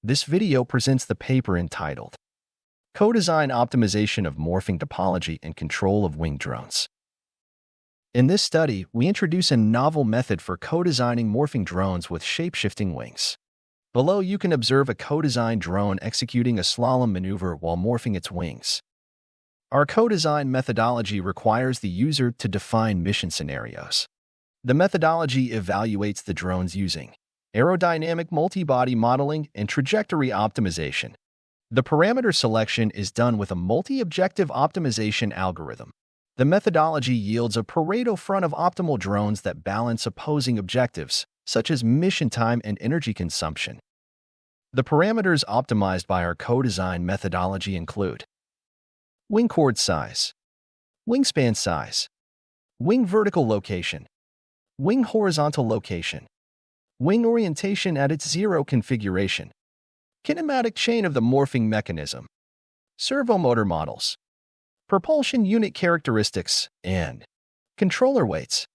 This video presents the paper entitled Co-Design Optimization of Morphing Topology and Control of Winged Drones. In this study, we introduce a novel method for co-designing morphing drones with shape-shifting wings. Below, you can observe a co-designed drone executing a slalom maneuver while morphing its wings. Our co-design methodology requires the user to define mission scenarios. The methodology evaluates the drones using aerodynamic multi-body modeling and trajectory optimization. The parameter selection is done with a multi-objective optimization algorithm. The methodology yields a Pareto front of optimal drones that balance opposing objectives, such as mission time and energy consumption. The parameters optimized by our co-design methodology include wing chord size, wingspan size, wing vertical location, wing horizontal location, wing orientation at its zero configuration, kinematic chain of the morphing mechanism, servomotor models, propulsion unit characteristics, and controller weights.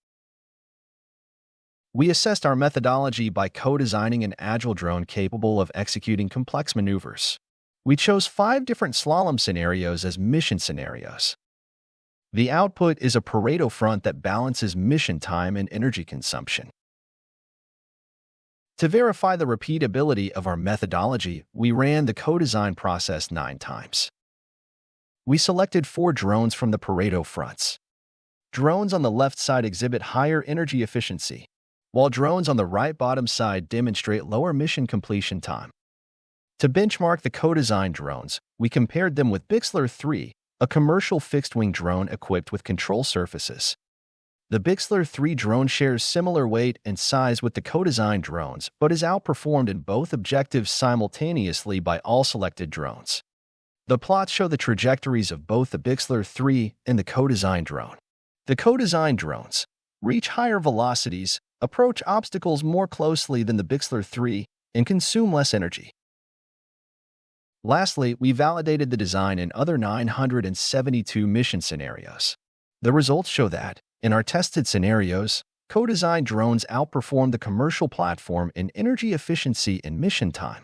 We assessed our methodology by co-designing an agile drone capable of executing complex maneuvers. We chose 5 different slalom scenarios as mission scenarios. The output is a Pareto front that balances mission time and energy consumption. To verify the repeatability of our methodology, we ran the co-design process 9 times. We selected 4 drones from the Pareto fronts. Drones on the left side exhibit higher energy efficiency, while drones on the right bottom side demonstrate lower mission completion time. To benchmark the co-designed drones, we compared them with Bixler 3, a commercial fixed-wing drone equipped with control surfaces. The Bixler 3 drone shares similar weight and size with the co-designed drones, but is outperformed in both objectives simultaneously by all selected drones. The plots show the trajectories of both the Bixler 3 and the co-designed drone. The co-designed drones reach higher velocities, approach obstacles more closely than the Bixler 3, and consume less energy. Lastly, we validated the design in other 972 mission scenarios. The results show that, in our tested scenarios, co-designed drones outperform the commercial platform in energy efficiency and mission time.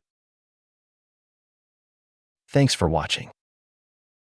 Thanks for watching.